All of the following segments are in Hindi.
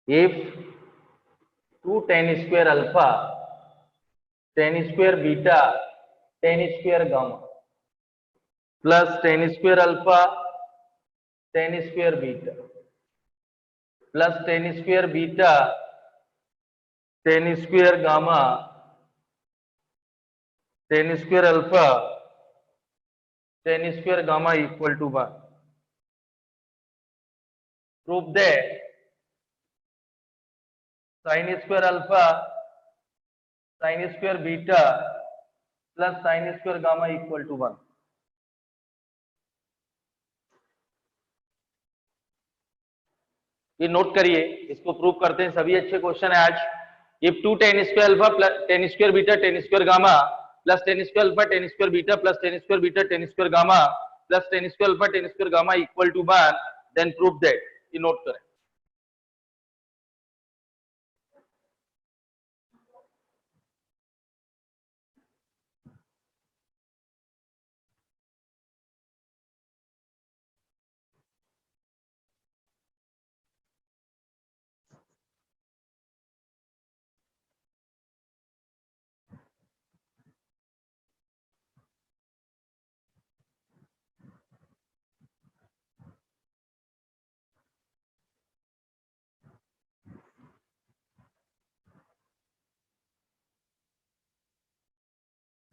if 2 tan square alpha tan square beta tan square gamma plus tan square alpha tan square beta plus tan square beta tan square gamma tan square alpha tan square gamma equal to 1. Prove that sin square alpha sin square beta plus sin square gamma equal to 1. ये नोट करिए, इसको प्रूव करते हैं। सभी अच्छे क्वेश्चन है आज। If 2 tan square alpha plus tan square beta tan square gamma plus tan square alpha tan square beta plus tan square beta tan square gamma plus tan square alpha tan square gamma equal to 1, then prove that. ये नोट करें।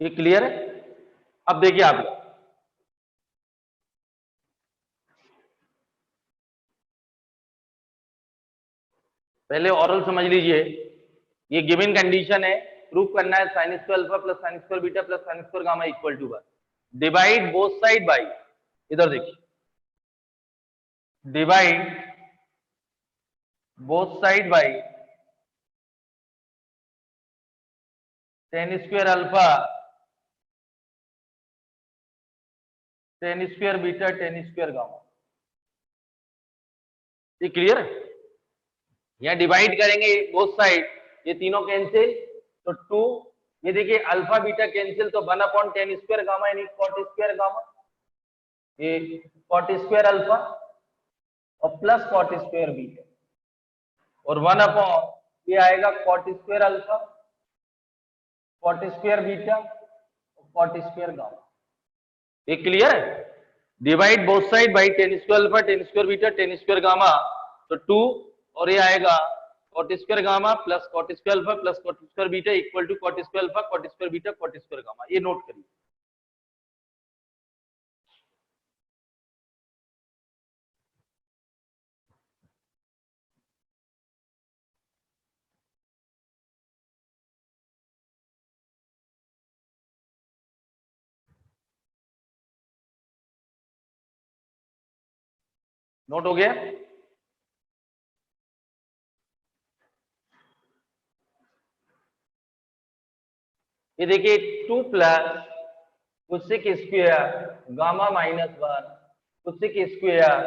ये क्लियर है? अब देखिए आप लोग, पहले ऑरल समझ लीजिए। ये गिवन कंडीशन है, प्रूफ करना है sin square alpha plus sin square beta plus sin square gamma equal to 1। Divide both side by, इधर देखिए, divide both side by tan square alpha tan square beta tan square gamma. ये क्लियर है? यहाँ डिवाइड करेंगे बोथ साइड, ये तीनों कैंसिल तो 2, ये देखिए अल्फा बीटा कैंसिल तो 1 अपॉन tan स्क्वायर गामा यानी cot स्क्वायर गामा, ये cot स्क्वायर अल्फा और प्लस cot स्क्वायर बीटा, और 1 अपॉन ये आएगा cot square alpha cot square beta और cot स्क्वायर गामा। ये क्लियर है? Divide both side by tan square alpha tan square beta tan square gamma, तो 2 और ये आएगा cot square gamma plus cot square alpha plus cot square beta equal to cot square alpha cot square beta cot square gamma. ये नोट करिए। नोट हो गया? ये देखिए 2 plus cosec square gamma minus 1 cosec square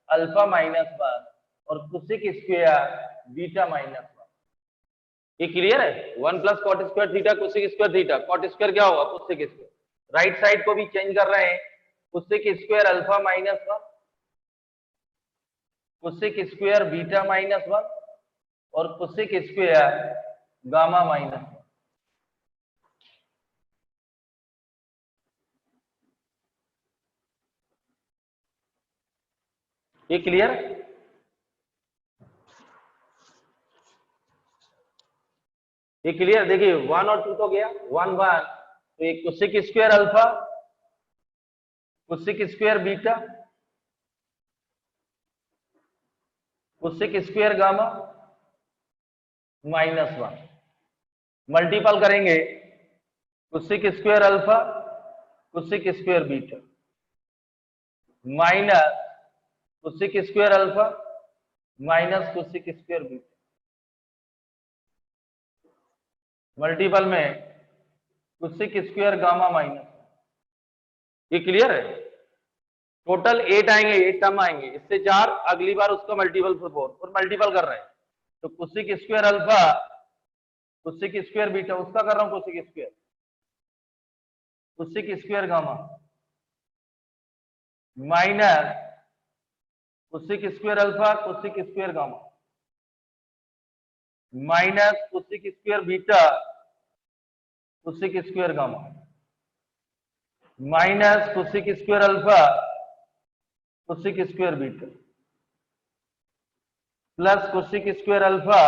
alpha minus 1 और कोसेक स्क्वायर बीटा माइनस 1। ये क्लियर है? 1 plus cot square theta cosec square theta, cot square क्या होगा? Cosec square. राइट साइड को भी चेंज कर रहे हैं, cosec square alpha minus 1 cosec square beta minus 1 और कोसेक स्क्वायर गामा माइनस 1। ये क्लियर? ये क्लियर? देखिए 1 और 2 तो गया, 1 1 तो एक cosec square alpha cosec square beta cosec square gamma minus 1 multiple करेंगे cosec square alpha cosec square beta minus cosec square alpha minus cosec square beta multiple में कोसेक स्क्वायर गामा माइनस। ये क्लियर है? टोटल 8 आएंगे, 8 टर्म आएंगे, इससे 4, अगली बार उसका मल्टीपल फॉर 4 और मल्टीपल कर रहे हैं तो cosec square alpha cosec square beta, उसका कर रहा हूं cosec square cosec square gamma minus cosec square alpha cosec square gamma. Minus cosec square beta cosec square gamma minus cosec square alpha cosec square beta plus cosec square alpha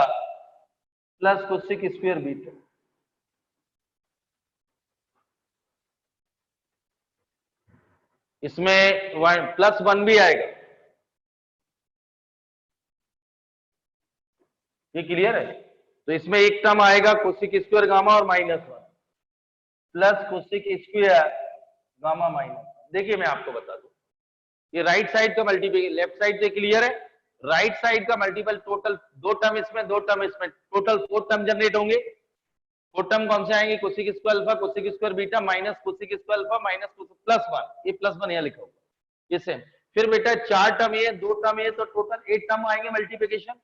plus cosec square beta. इसमें +1 भी आएगा। ये क्लियर है? तो इसमें एक टर्म आएगा कोसिक स्क्वायर गामा और -1 plus cosec square gamma minus. देखिए मैं आपको बता दूं, ये राइट साइड का मल्टीपल, लेफ्ट साइड से क्लियर है? राइट साइड का मल्टीपल टोटल 2 टर्म इसमें 2 टर्म इसमें, टोटल 4 टर्म जनरेट होंगे। 4 टर्म कौन से आएंगे? Cosec square alpha cosec square beta minus cosec square alpha minus +1, ये +1 यहाँ लिखा होगा, ये सेम। फिर बेटा 4 टर्म ये 2 टर्म ये, तो टोटल 8 टर्म आएंगे मल्टीप्लिकेशन।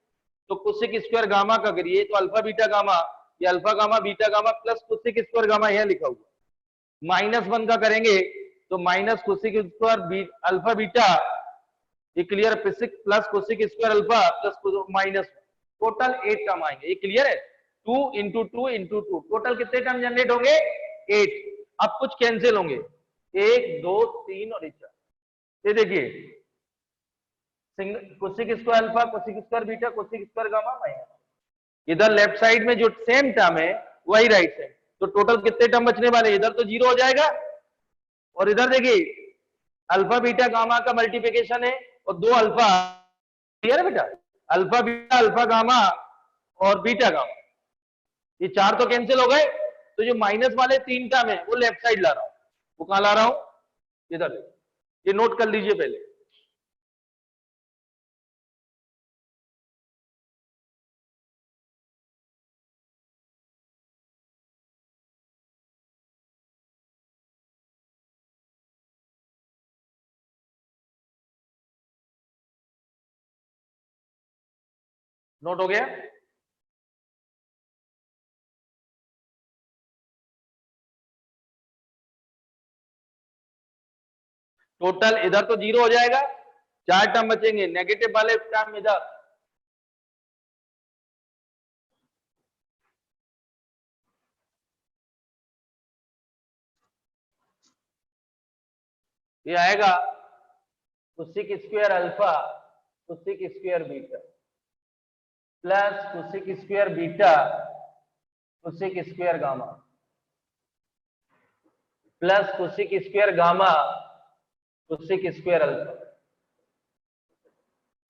तो कोसिक स्क्वायर गामा का करिए तो अल्फा बीटा गामा, ये alpha gamma beta gamma plus cosec square gamma यहाँ लिखा हुआ। -1 का करेंगे तो minus cosec square alpha beta, ये clear? Plus cosec square alpha plus minus, total 8 term आएंगे। ये क्लियर है? 2 इंटू 2 इंटू 2, टोटल कितने टर्म जनरेट होंगे? 8। अब कुछ कैंसिल होंगे, 1 2 3 और 4। ये देखिए cosec square alpha cosec square beta cosec square gamma minus, इधर लेफ्ट साइड में जो सेम टर्म है वही राइट साइड। तो टोटल कितने टर्म बचने वाले? इधर तो 0 हो जाएगा, और इधर देखिए अल्फा बीटा गामा का मल्टीप्लिकेशन है और 2 अल्फा, क्लियर है बेटा? अल्फा बीटा अल्फा गामा और बीटा गामा, ये 4 तो कैंसिल हो गए। तो जो माइनस वाले 3 टर्म है वो लेफ्ट साइड ला रहा हूं। वो कहां ला रहा हूं? इधर। ये नोट कर लीजिए पहले। नोट हो गया? टोटल इधर तो 0 हो जाएगा, 4 टर्म बचेंगे, नेगेटिव वाले टर्म इधर। ये आएगा cosec square alpha cosec square beta plus cosec square beta cosec square gamma plus cosec square gamma cosec square alpha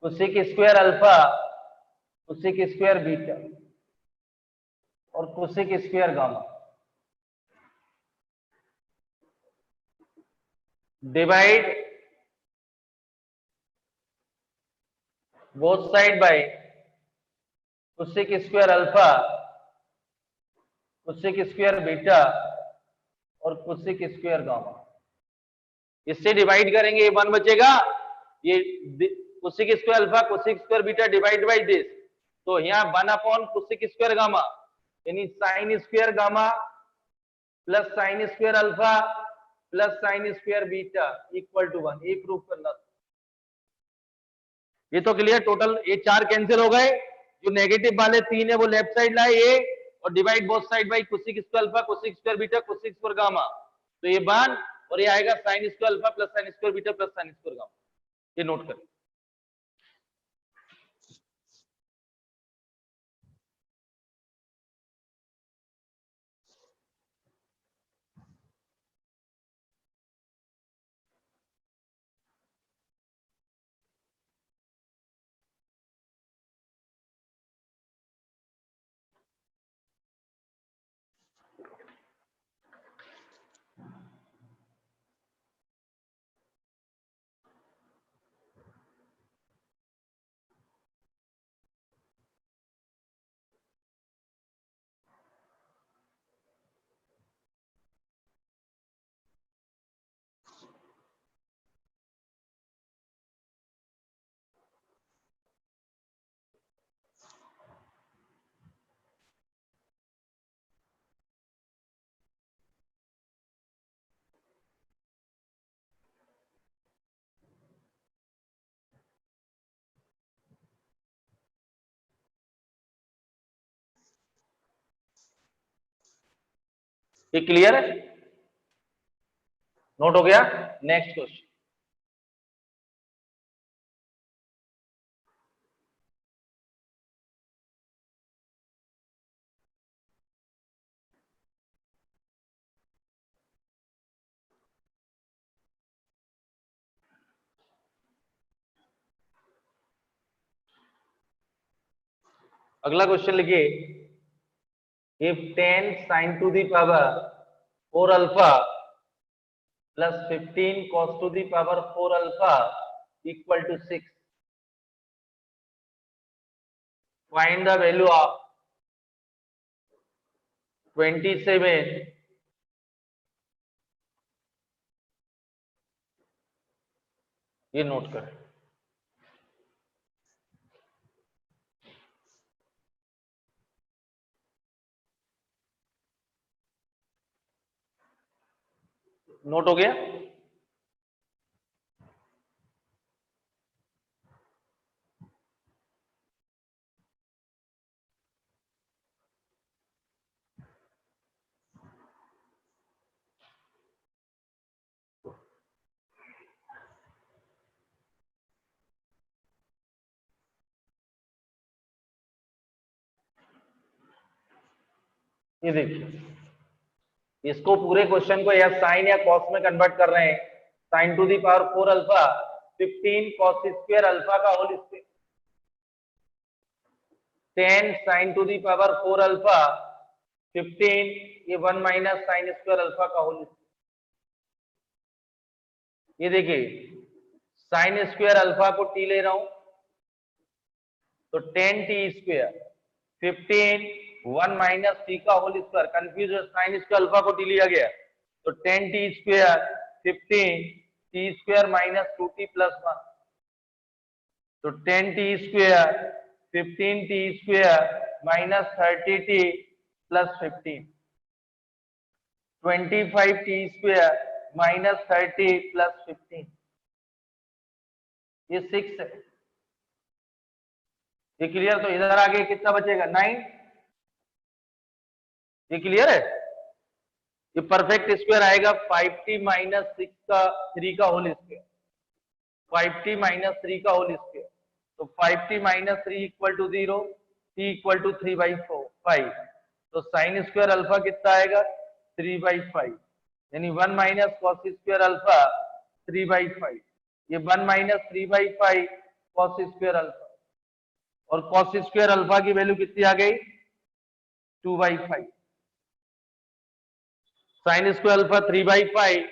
cosec square alpha cosec square beta और cosec square gamma divide both side by cosec square alpha cosec square beta और कोसिक स्क्वायर गामा। इससे डिवाइड करेंगे, ये 1 बचेगा, ये cosec square alpha cosec square beta divide by this, तो यहाँ 1 अपॉन कोसिक स्क्वायर गामा, यानी sine square gamma plus sine square alpha plus sine square beta equal to 1। एक प्रूफ करना। ये तो क्लियर? टोटल ये 4 कैंसिल हो गए, जो नेगेटिव वाले 3 है वो लेफ्ट साइड लाए ये, और divide both side by cosec square alpha cosec square beta cosec square gamma, तो ये 1 और ये आएगा sine square alpha plus sine square beta plus sine square gamma. ये नोट करें। ये क्लियर है? नोट हो गया? Next question. अगला क्वेश्चन लिखिए, if 10 sin to the power 4 alpha plus 15 cos to the power 4 alpha equal to 6, find the value of 27, ये नोट करें। नोट हो गया? ये देखिए, इसको पूरे क्वेश्चन को या साइन या कॉस में कन्वर्ट कर रहे हैं। Sine to the power 4 alpha 15 cos square alpha का whole square, 10 sine to the power 4 alpha 15, ये 1 माइनस साइन स्क्वायर अल्फा का होल स्क्वायर। ये देखिए, साइन स्क्वायर अल्फा को टी ले रहा हूं तो 10 टी स्क्वायर 15 1 माइनस टी का होल स्क्वायर, कंफ्यूज है, साइन स्क्वायर अल्फा को टी लिया गया तो 10 t square 15 T square minus 2t plus 1, तो 10 t square 15 T square minus 30t plus 15, 25 T square minus 30 plus 15, ये 6 है। ये क्लियर? तो इधर आगे कितना बचेगा? 9। ये क्लियर है? ये परफेक्ट स्क्वायर आएगा 5t माइनस 6 का 3 का होल स्क्वायर, 5t माइनस 3 का होल स्क्वायर, तो 5t minus 3 equal to 0, t equal to 3/5, तो साइन स्क्वायर अल्फा कितना आएगा? 3/5, यानी 1 माइनस कॉस स्क्वायर अल्फा 3/5, ये 1 माइनस 3/5 कॉस स्क्वायर अल्फा, और कॉस स्क्वायर अल्फा की वैल्यू कितनी आ गई? 2/5, साइन स्क्वायर अल्फा 3/5।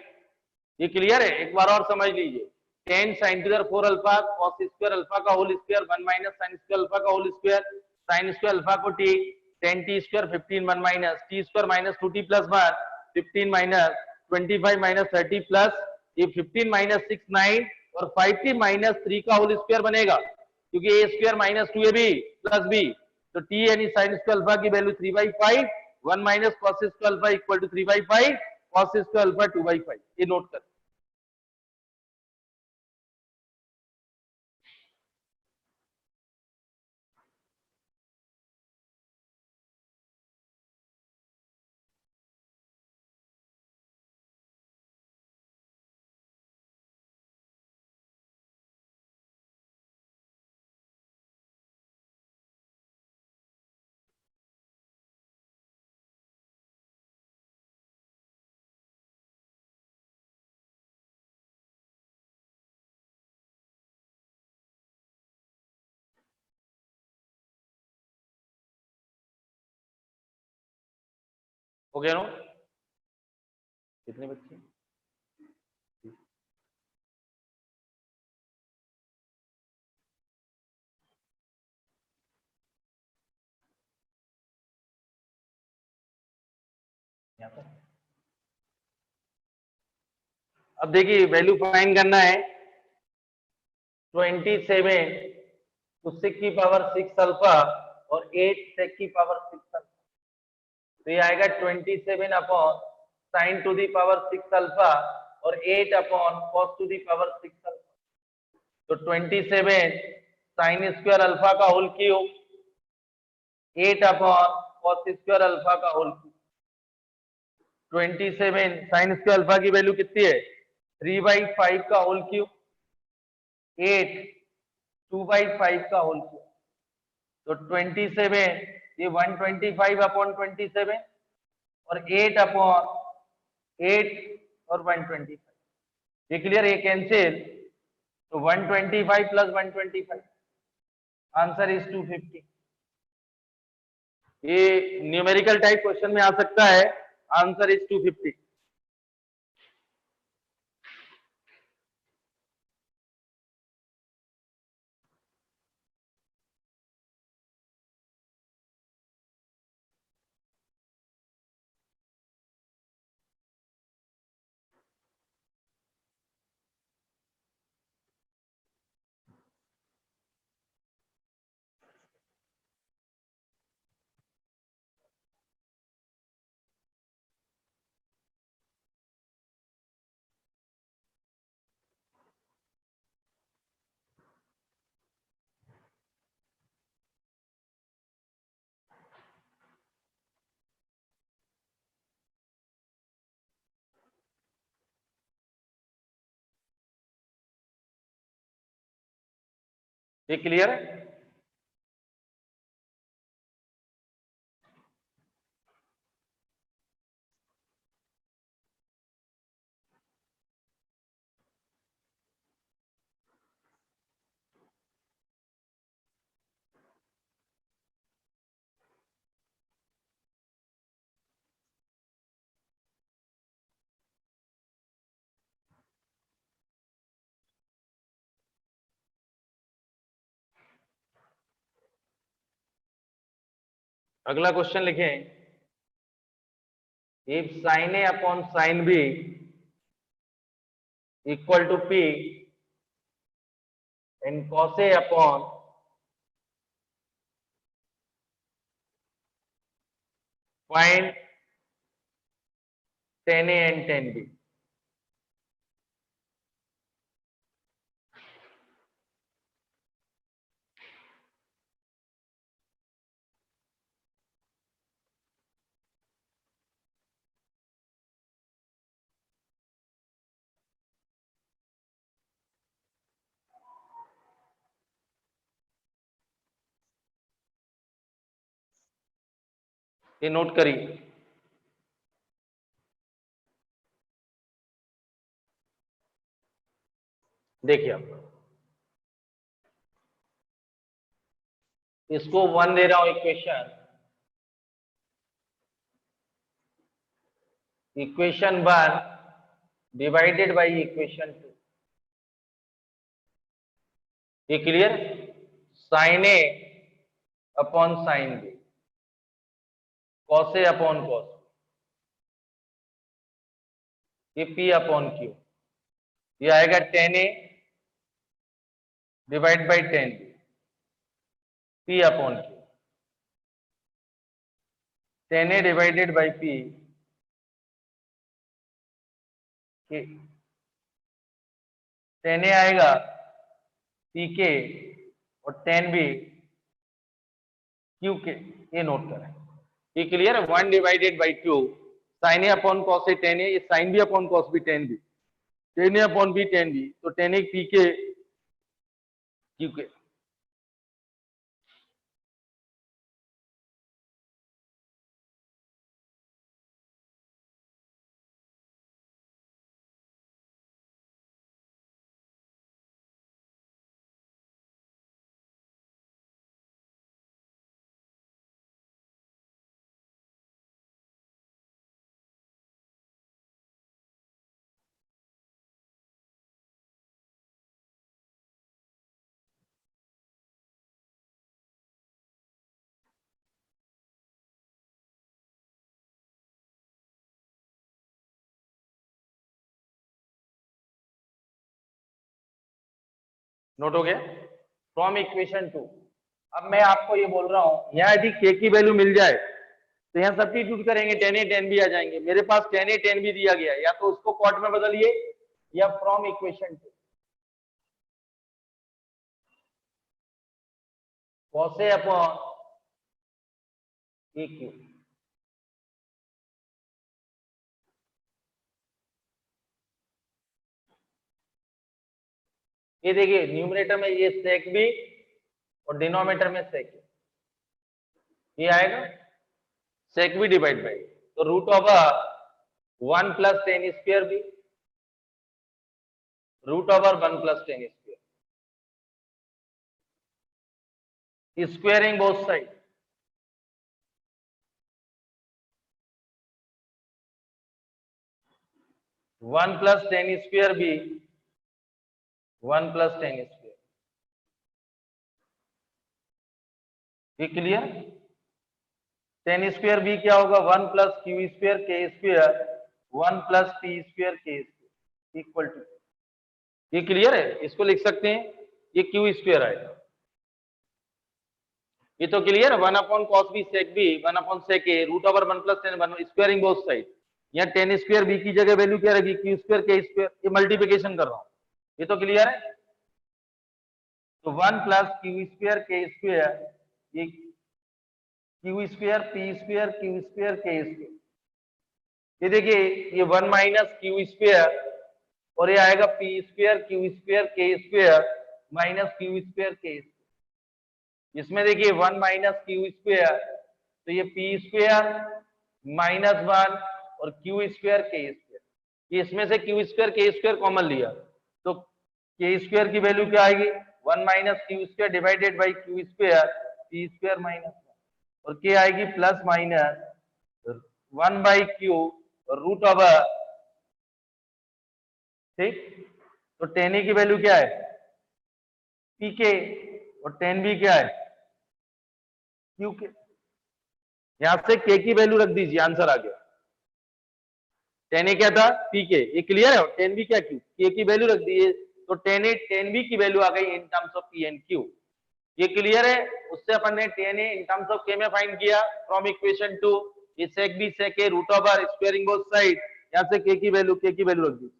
ये क्लियर है? एक बार और समझ लीजिए, 10 sin to the 4 alpha cos square alpha का होल स्क्वायर 1 माइनस sin स्क्वायर अल्फा का whole square, sin square alpha को t 10 t square 15 1 minus t square minus 2t plus 1 15 minus 25 minus 30 plus ये 15 माइनस 6 9 और 5t माइनस 3 का होल स्क्वायर बनेगा, क्योंकि a square minus 2ab plus b, तो t यानी sin स्क्वायर अल्फा की value 3/5, 1 minus cos square alpha equal to 3/5, cos square alpha 2/5, ये नोट कर। हो गया नो? कितने बच्चे? यहाँ पर अब देखिए वैल्यू फाइंड करना है, 27 तो 6 की पावर 6 अल्फा और 8 sec की पावर 6 अल्फा, तो ये आएगा 27 upon sine to the power 6 alpha और 8 upon cos to the power 6 alpha, तो 27 साइन स्क्वायर अल्फा का whole cube 8 upon cos square alpha का whole cube, 27 sine square alpha की वैल्यू कितनी है 3/5 का होल क्यूब 8 2/5 का होल क्यूब तो 27 ये 125/27 और 8 अपॉन 8 और 125 ये क्लियर ये कैंसिल तो 125 प्लस 125 आंसर इज 250 ये न्यूमेरिकल टाइप क्वेश्चन में आ सकता है आंसर इज 250 ये क्लियर है अगला क्वेश्चन लिखें if sin A upon sin B equal to P and cos A upon find tan A and tan B ये नोट करिए देखिए आप इसको 1 दे रहा हूं इक्वेशन 1 डिवाइडेड बाई इक्वेशन 2 ये clear sine A upon sine B cos A upon cos ये पी अपॉन क्यू ये आएगा tan A divide by tan B P upon Q tan A divided by P tan A आएगा पी के और टेन बी क्यू के ये नोट करें ये क्लियर है 1 divided by 2 sine A upon cos A tan A sine B upon cos B tan A upon B tan B तो tan A P K Q K note हो गया फ्रॉम इक्वेशन 2 अब मैं आपको ये बोल रहा हूं यहां यदि के की वैल्यू मिल जाए तो यहां सब्स्टिट्यूट करेंगे टेन ए टेन बी आ जाएंगे मेरे पास टेन ए टेन बी दिया गया है या तो उसको कॉट में बदलिए या from equation 2 cos A upon A Q ये देखिए न्यूमरेटर में ये sec b और डिनोमिनेटर में sec a, ये आएगा sec b डिवाइड बाई, तो root over 1 plus tan square b, root over 1 plus tan square, squaring both side, one plus tan square B, 1 plus tan square, ये क्लियर। टेन स्क्वायर बी क्या होगा, 1 plus Q square K square 1 plus T square K square equal to, ये क्लियर है। इसको लिख सकते हैं, ये क्यू स्क्वायर आएगा, ये तो क्लियर है। 1 upon cos B sec B 1 upon sec A root over 1 plus tan, squaring both side. यहाँ टेन स्क्वायर बी की जगह वैल्यू क्या रहेगी, क्यू स्क्वायर के स्क्वायर, ये मल्टीप्लिकेशन कर रहा हूं, ये तो क्लियर है। तो 1 plus Q square K square, ये Q square P square Q square K square, ये देखिए ये 1 माइनस क्यू स्क्वायर और ये आएगा P square Q square K square minus Q square K square. इसमें देखिए 1 माइनस क्यू स्क्वायर, तो ये पी स्क्वायर माइनस 1 और क्यू स्क्वायर के स्क्वायर, ये इसमें से Q square K square common लिया, तो के स्क्वायर की वैल्यू क्या आएगी, 1 minus Q square divided by Q square P square minus 1, और के आएगी plus minus 1 by Q root over, ठीक। तो टेन ए की वैल्यू क्या है, पी के, और टेन बी क्या है, क्यू के। यहां से के की वैल्यू रख दीजिए, आंसर आ गया। टेन ए क्या था, पी के, ये क्लियर है। टेन बी क्या, क्यू, के की वैल्यू रख दीजिए, तो टेन ए टेन बी की वैल्यू आ गई in terms of P and Q, ये क्लियर है। उससे अपन ने tan A in terms of K में फाइंड किया फ्रॉम इक्वेशन 2, ये sec B sec A root over squaring both side, यहां से के की वैल्यू रख दीजिए।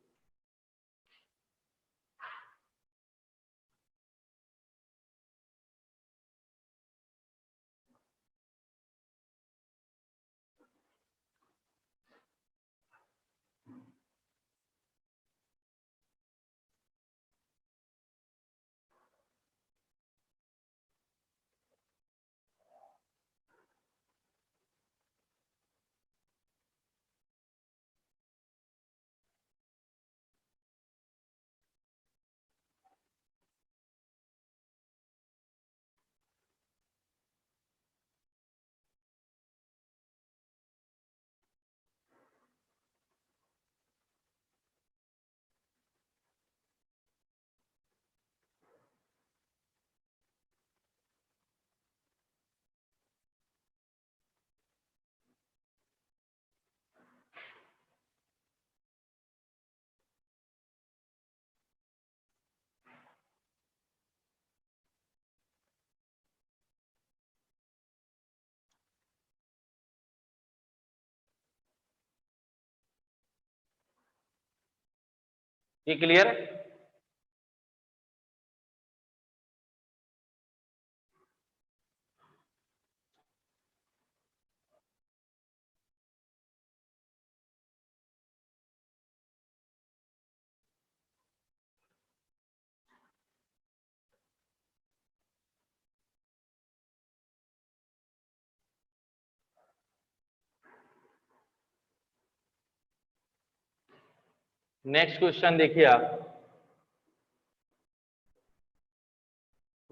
ये क्लियर है। नेक्स्ट क्वेश्चन देखिए आप,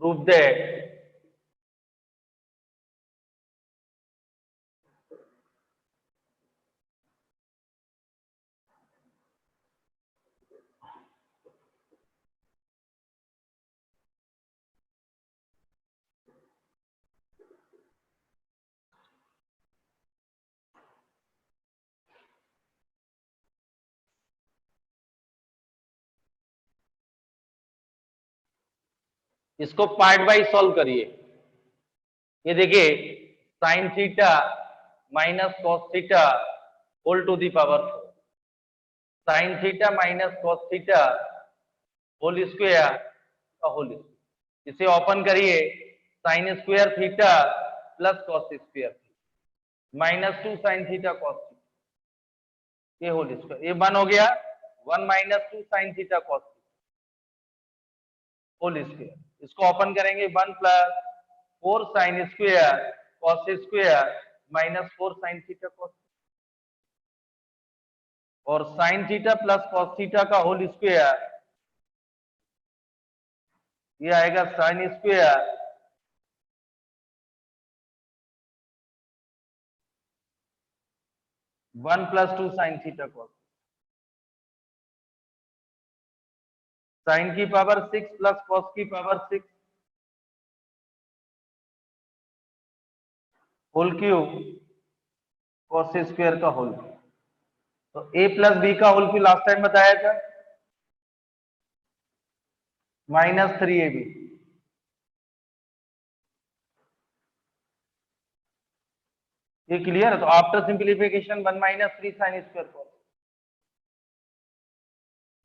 प्रूव दैट इसको पार्ट वाइज सॉल्व करिए। ये देखिए sine theta minus cos theta whole to the power 4, sine theta minus cos theta whole square का होल स्क्वायर, इसे ओपन करिए, sine square theta plus cos square minus 2 sine theta cos theta, ये होल स्क्वायर, ये 1 हो गया, 1 minus 2 sine theta cos, whole square. इसको ओपन करेंगे 1 plus 4 sign square cos square minus 4 sine theta cos, और sine theta plus cos theta का होल स्क्वायर, ये आएगा sine square 1 plus 2 sine theta cos, sine की पावर 6 प्लस कॉस की power 6 whole cube cos square का होल। तो a प्लस बी का होल क्यूब लास्ट टाइम बताया था -3ab। ये क्लियर है? तो after simplification 1 minus 3 sine square cos,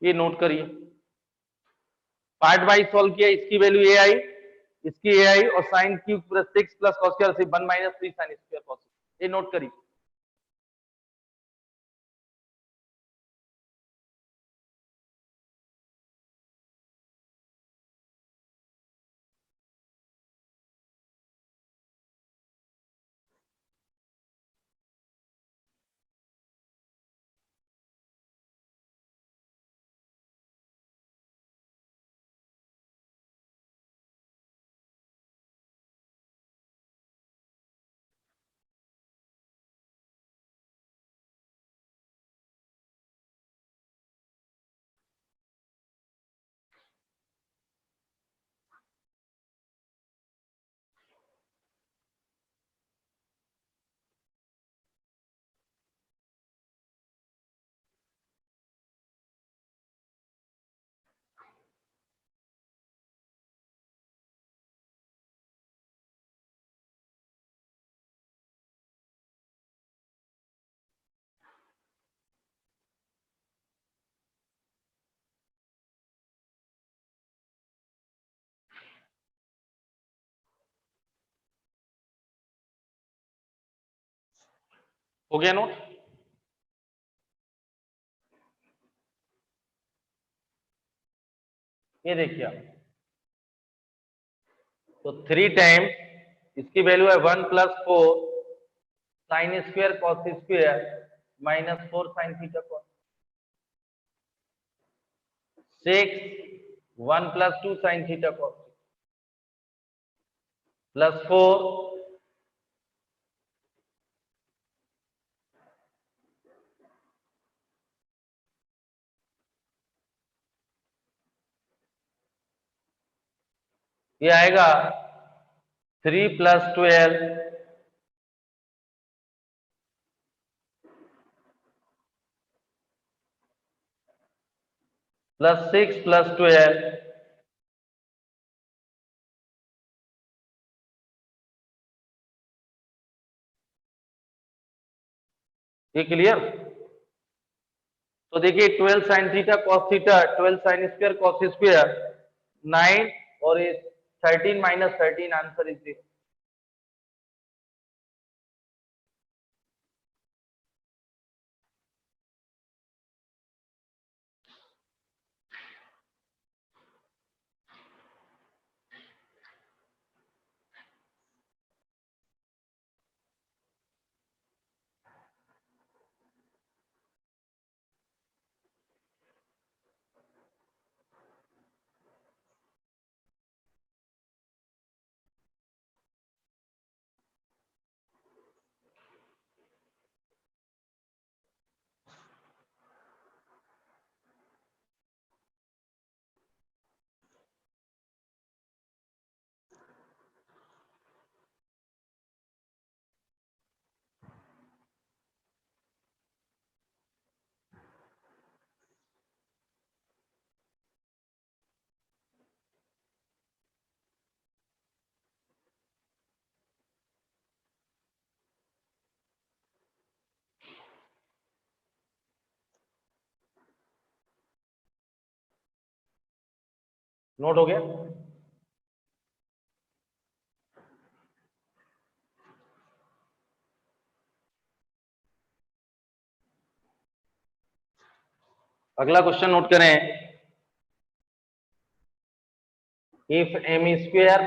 ये नोट करिए। पार्ट वाइज सॉल्व किया, इसकी वैल्यू ए आई, इसकी ए आई, और sine cube plus 6 plus cos square से 1 माइनस 3 साइन स्क्वायर कॉस, ये नोट करिए। हो गया नोट? ये देखिए आप, तो 3 टाइम्स इसकी वैल्यू है 1 plus 4 sign square cos square minus 4 sine theta cos, 6 1 plus 2 sine theta cos plus 4 ये आएगा 3 प्लस 12 प्लस 6 प्लस 12, ये क्लियर? तो देखिए 12 sign theta cos theta 12 sign square cos square 9, और ये 13 माइनस 13, आंसर इज 0। नोट हो गया? अगला क्वेश्चन नोट करें। if m square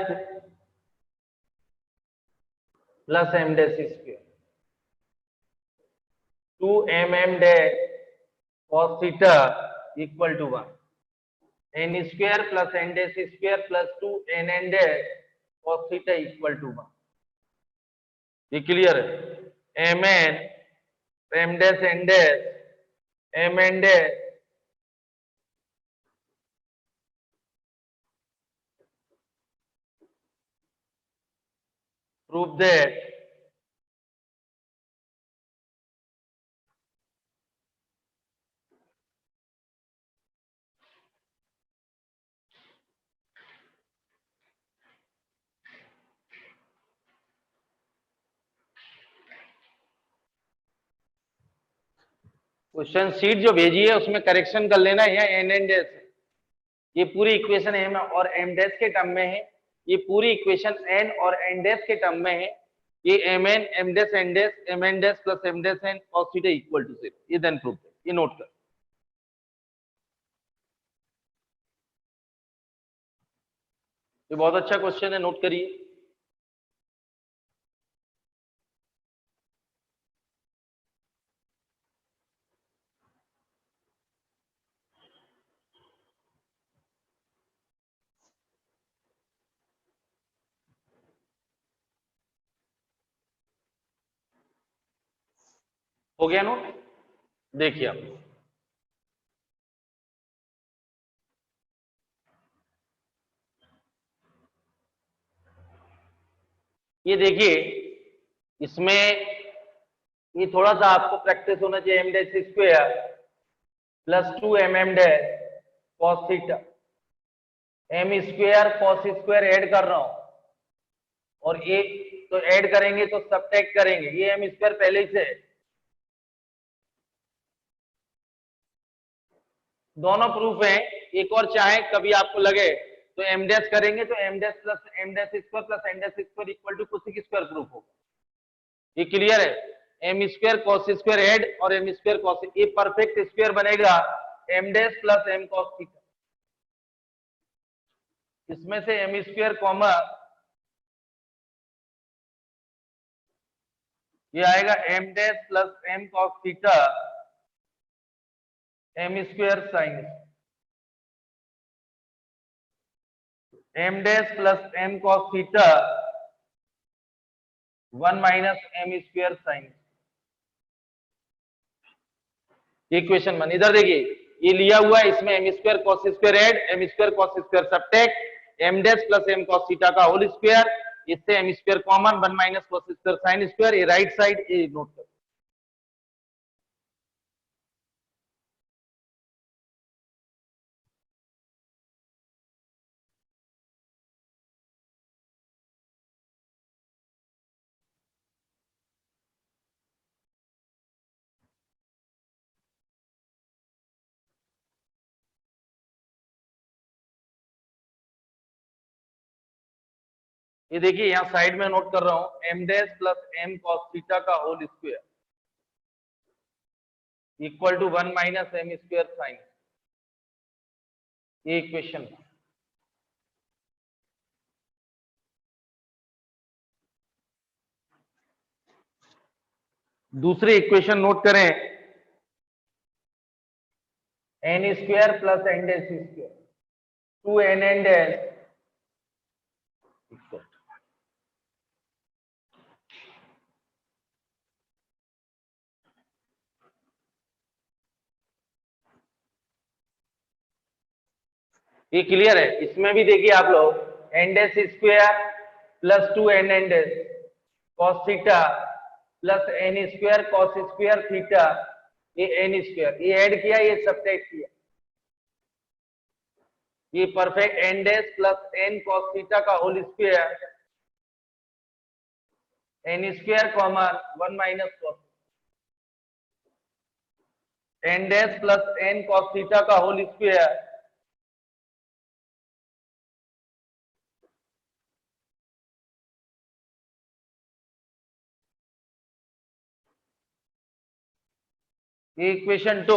plus m dash square 2mm dash cos theta equal to 1, n square plus n dash square plus 2nn dash cos theta equal to 1. ये क्लियर है? mn m dash n dash mn dash prove that question sheet जो भेजी है उसमें करेक्शन कर लेना है। एन एन डैश ये पूरी इक्वेशन एम और एम डैश के टर्म में है, ये पूरी इक्वेशन एन और एन डैश के टर्म में है। ये M N M dash N dash M N dash plus M dash N cos theta equal to 0, ये देन प्रूफ है। ये नोट कर, ये बहुत अच्छा क्वेश्चन है, नोट करिए। हो गया नोट? देखिए आप, ये देखिए इसमें ये थोड़ा सा आपको प्रैक्टिस होना चाहिए। M dash square plus 2mm dash cos theta, M square cos square add कर रहा हूं और एक तो ऐड करेंगे तो सब्ट्रैक्ट करेंगे, ये एम स्क्वायर पहले ही से है। दोनों प्रूफ है। एक और चाहे कभी आपको लगे तो एम डैश करेंगे तो M dash plus M dash square plus N dash square equal to cosec square proof होगा। ये क्लियर है? M square cos square add और एम स्क्वायर कॉस, ये परफेक्ट स्क्वायर बनेगा M dash plus M cos theta. इसमें से एम स्क्वायर कॉमन, ये आएगा M dash plus M cos theta M square sine, M dash plus M cos theta 1 minus M square sine. ये क्वेश्चन वन इधर देखिए, ये लिया हुआ है, इसमें M square cos square add M square cos square subtract M dash plus M cos theta का होल स्क्वायर, इससे M square common 1 minus cos square sine square, ये राइट साइड ये नोट कर। ये देखिए यहां साइड में नोट कर रहा हूं, M dash plus M cos theta का whole square equal to 1 minus M square sine, ये इक्वेशन। दूसरी इक्वेशन नोट करें, N square plus N dash square 2 N N dash equal, ये क्लियर है? इसमें भी देखिए आप लोग N dash square plus 2 N N dash cos theta plus N square cos square theta, ये एन स्क्वायर ये ऐड किया, ये सब्ट्रैक्ट किया, ये perfect N dash plus N cos theta का whole square N square common 1 minus cos N dash plus N cos theta का होल स्क्वायर ये equation 2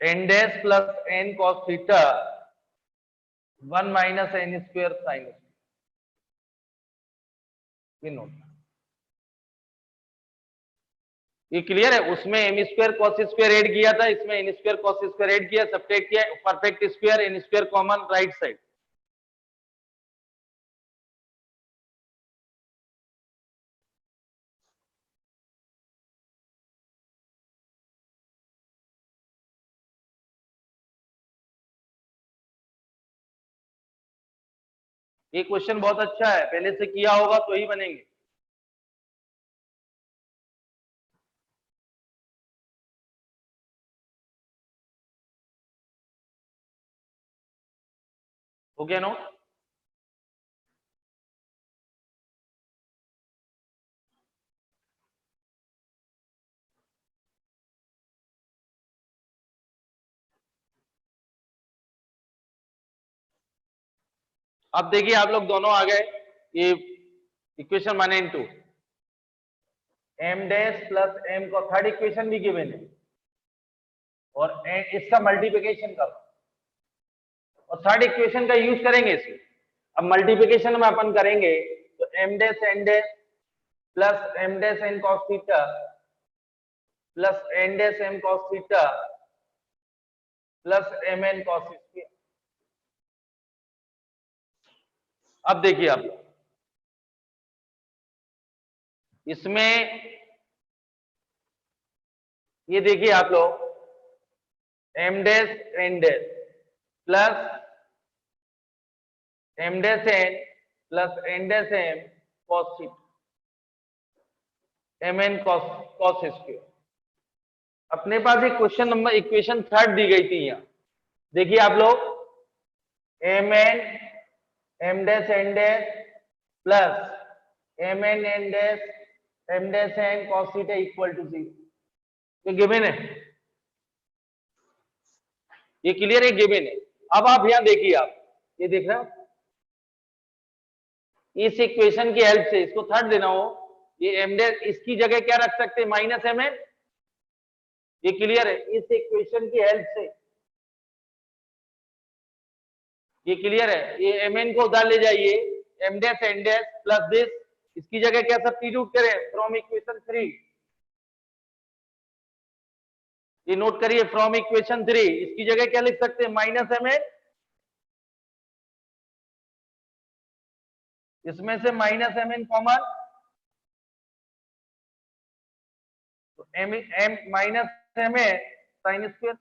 N dash plus N cos theta 1 minus N square sine square note. ये क्लियर है? उसमें M square cos square add किया था, इसमें N square cos square add किया, सब्ट्रैक्ट किया, perfect square N square common right side. ये क्वेश्चन बहुत अच्छा है, पहले से किया होगा तो ही बनेंगे। हो गया नो? अब देखिए आप लोग दोनों आ गए, ये इक्वेशन 1 और 2, एम डैश प्लस एम को थर्ड इक्वेशन भी गिवन है, और इसका मल्टीप्लिकेशन करो और थर्ड इक्वेशन का यूज करेंगे इसमें। अब मल्टीप्लिकेशन में अपन करेंगे तो M dash N dash plus M dash N cos theta plus N dash M cos theta plus M N cos square. अब देखिए आप लोग इसमें, ये देखिए आप लोग M dash N dash plus M dash N plus N dash M cos theta M N cos square. अपने पास एक क्वेश्चन नंबर इक्वेशन थर्ड दी गई थी, यहाँ देखिए आप लोग M N M dash N dash plus M N N dash M dash N cos theta equal to 0, ये गिवन है, ये क्लियर है, गिवन है। अब आप यहां देखिए, आप ये देख रहे हो, इस इक्वेशन की हेल्प से इसको थर्ड देना हो, ये एम डैश इसकी जगह क्या रख सकते हैं, माइनस एम एन, ये क्लियर है। इस इक्वेशन की हेल्प से ये क्लियर है, ये एम एन को उधर ले जाइए, M dash N dash plus this, इसकी जगह क्या सब्स्टिट्यूट करें, फ्रॉम इक्वेशन 3, ये नोट करिए, फ्रॉम इक्वेशन 3 इसकी जगह क्या लिख सकते हैं, माइनस एम एन, इसमें से माइनस एम एन कॉमन, तो M M minus M N sine square,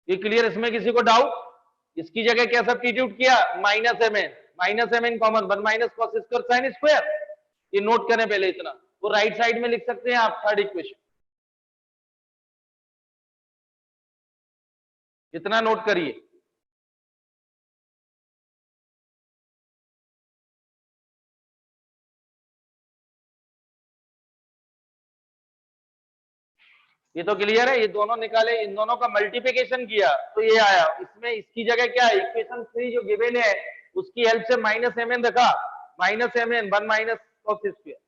ये क्लियर? इसमें किसी को डाउट? इसकी जगह क्या सब्स्टिट्यूट किया, minus M N common, 1 minus cos square sine square, ये नोट करें पहले इतना, तो राइट साइड में लिख सकते हैं आप थर्ड इक्वेशन, इतना नोट करिए। ये तो क्लियर है, ये दोनों निकाले, इन दोनों का मल्टीप्लिकेशन किया तो ये आया, इसमें इसकी जगह क्या है, इक्वेशन 3 जो गिवन है उसकी हेल्प से माइनस एम एन रखा, minus M N 1 minus cos square,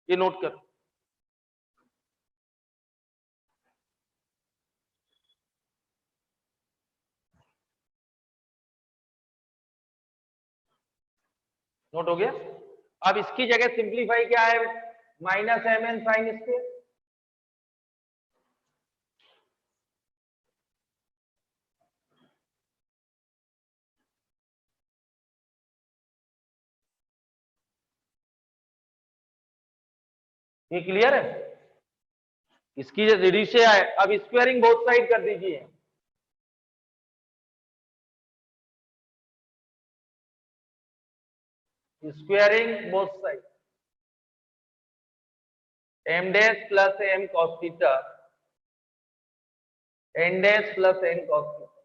ये नोट कर। नोट हो गया? अब इसकी जगह सिंप्लीफाई क्या है, minus M N sine square, ये क्लियर है? इसकी जो से आए, अब स्क्वायरिंग बोथ साइड कर दीजिए, squaring both side, M dash plus M cos theta N dash plus N cos theta,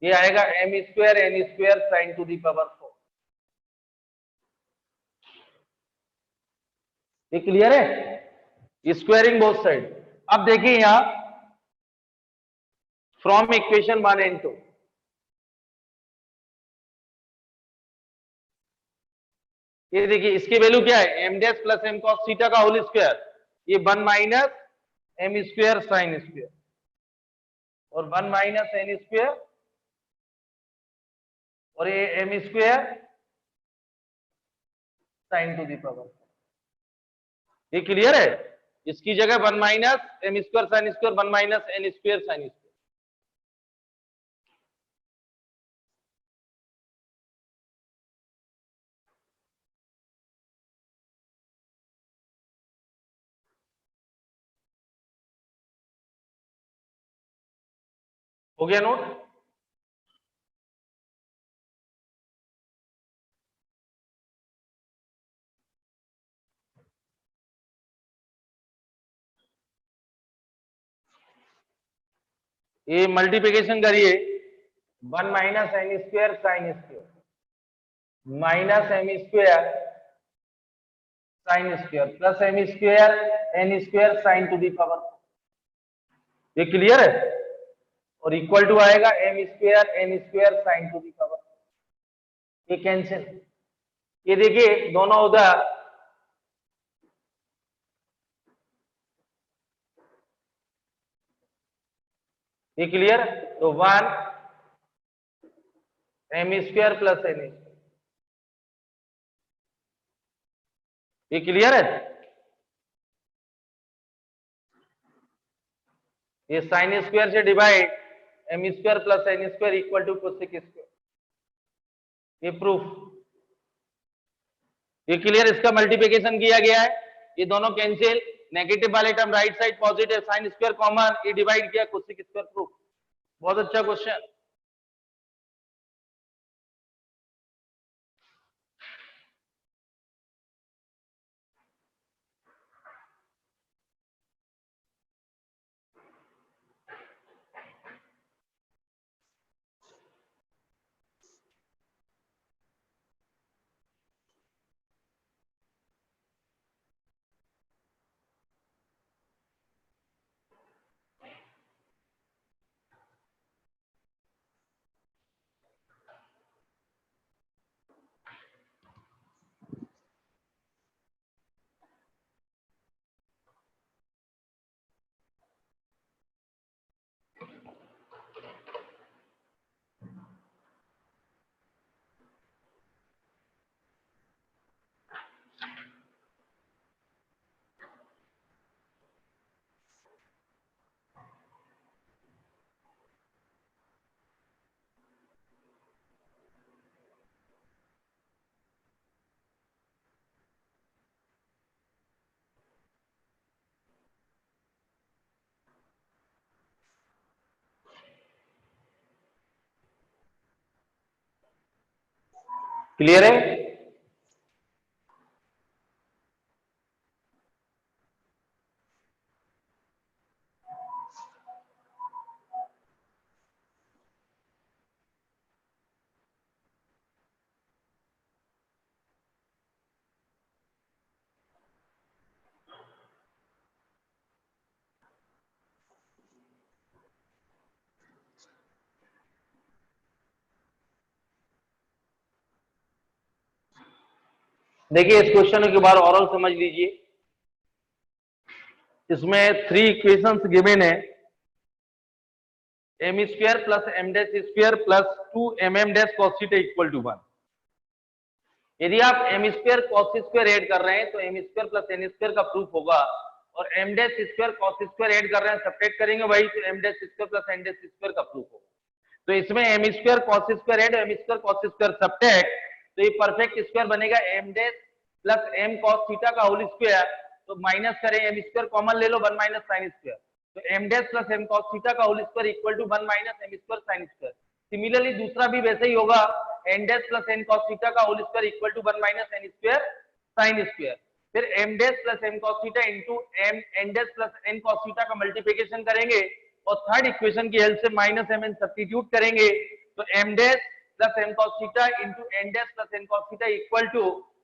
ये आएगा M square N square sine to the power 4, ये क्लियर है? Squaring both side. अब देखिए यहां फ्रॉम इक्वेशन 1 और 2, ये देखिए इसकी वैल्यू क्या है, M dash plus M cos theta का होल स्क्वायर, ये 1 minus M square sine square, और 1 माइनस एन स्क्वायर और ये M square sine to the power. ये क्लियर है? इसकी जगह 1 minus M square sine square 1 minus N square sine square. हो गया नोट? ये मल्टीप्लिकेशन करिए 1 minus N square sine square minus M square sine square plus M square N square sine to the power. ये क्लियर है? और इक्वल टू आएगा M square N square sine to the power. ये कैंसिल। ये देखिए दोनों उधर ये क्लियर? तो 1 M square plus N square. ये क्लियर है? ये साइन स्क्वायर से divide M square plus N square equal to cosec square. ये प्रूफ। ये क्लियर? इसका मल्टीप्लिकेशन किया गया है, ये दोनों कैंसिल, नेगेटिव वाले term right side positive, sine square common, ये डिवाइड किया कोसेक स्क्वायर प्रूफ। बहुत अच्छा क्वेश्चन। क्लियर है? देखिए इस क्वेश्चन के बारे और समझ लीजिए। इसमें 3 इक्वेशंस गिवन है, M square plus M dash square plus 2 mm dash cos theta equal to 1। यदि आप M square cos square add कर रहे हैं तो M square plus N square का प्रूफ होगा, और M dash square cos square add कर रहे हैं सब्ट्रैक्ट करेंगे भाई तो M dash square plus N dash square का प्रूफ होगा। तो इसमें M square cos square add M square cos square subtract, तो ये परफेक्ट स्क्वायर बनेगा M dash plus M cos theta का होल स्क्वायर। तो माइनस करें, एम स्क्वायर कॉमन ले लो 1 माइनस साइन स्क्वायर, तो M dash plus M cos theta का whole square equal to 1 minus M square sine square. Similarly दूसरा भी वैसे ही होगा, N dash plus N cos theta का whole square equal to 1 minus N square sine square. फिर M dash plus M cos theta into M N dash plus N cos theta का मल्टीप्लिकेशन करेंगे और थर्ड इक्वेशन की हेल्प से माइनस एम एन सब्स्टिट्यूट करेंगे, तो M dash plus M cos theta into N dash plus N cos theta equal to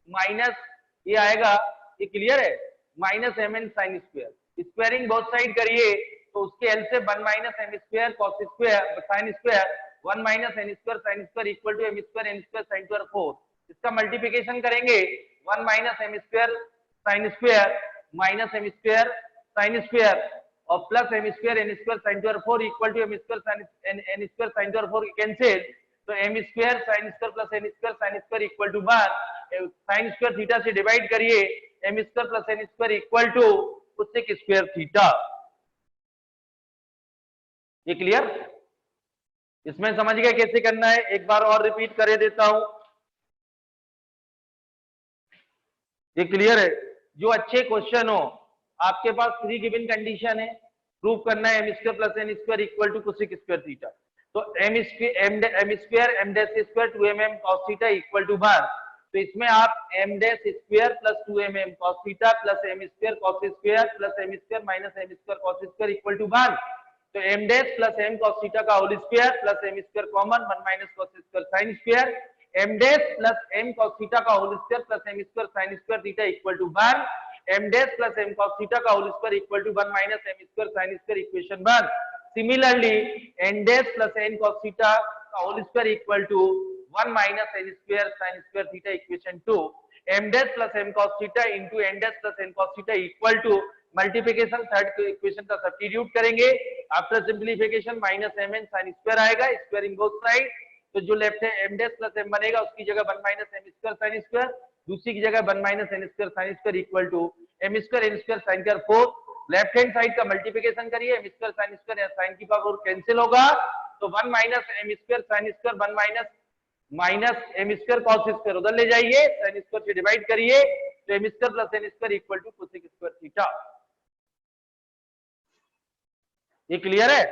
minus ये आएगा, ये क्लियर है, minus M N sine square. Squaring both side करिए तो उसके हेल्प से 1 minus M square cos square sine square 1 minus N square sine square equal to M square N square sine square 4। इसका मल्टीप्लिकेशन करेंगे 1 minus M square sine square minus M square sine square और plus M square N square sine to 4 equal to M square N square sine to 4 cancel, तो M square sine square plus N square sine square equal to 1, sine square theta से डिवाइड करिए, M square plus N square equal to cosec square theta. ये क्लियर? इसमें समझ गए कैसे करना है? एक बार और रिपीट कर देता हूं। ये क्लियर है? जो अच्छे क्वेश्चन हो, आपके पास 3 गिवन कंडीशन है, प्रूव करना है M square plus N square equal to cosec square theta, तो M square M dash square 2mm cos theta equal to 1, तो इसमें आप M dash square plus 2mm cos theta plus M square cos square plus M square minus M square cos square equal to 1, तो M dash plus M cos theta का whole square plus M square common 1 minus cos square sin square, M dash plus M cos theta का whole square plus M square sin square theta equal to 1, M dash plus M cos theta का whole square equal to 1 minus M square sin square equation 1। Similarly N dash plus N cos theta का whole square equal to 1 minus N square sin square theta equation 2, M dash plus M cos theta into N dash plus N cos theta equal to multiplication third equation का सब्स्टिट्यूट करेंगे, after simplification minus M N sine square आएगा, स्क्वायर इन बोथ साइड, तो जो लेफ्ट है एम डैश प्लस एम बनेगा, उसकी जगह 1 minus M square sine square, दूसरी की जगह 1 minus N square sine square equal to M square N square sine square 4, left hand side का मल्टीप्लिकेशन करिए, एम स्क्वायर साइन स्क्वायर या साइन की पावर कैंसिल होगा, तो 1 minus M square sine square 1 minus M square cos square उधर ले जाइए, साइन स्क्वायर से डिवाइड करिए, तो M square plus N square equal to cosec square theta. ये क्लियर है?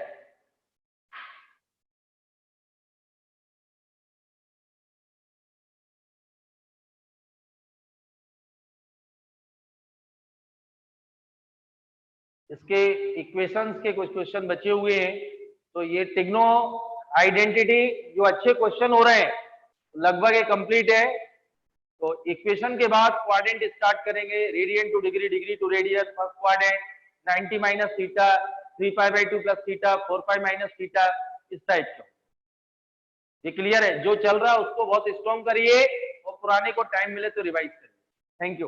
इसके इक्वेशंस के कुछ क्वेश्चन बचे हुए हैं, तो ये टिग्नो आइडेंटिटी जो अच्छे क्वेश्चन हो रहे हैं लगभग ये कंप्लीट है, तो इक्वेशन के बाद क्वाड्रेंट स्टार्ट करेंगे, radian to degree, degree to radian, first quadrant 90 minus theta, 3π/2 plus theta, 4π minus theta, इस टाइप का। ये क्लियर है? जो चल रहा है उसको बहुत स्ट्रॉन्ग करिए और पुराने को टाइम मिले तो रिवाइज करिए। Thank you.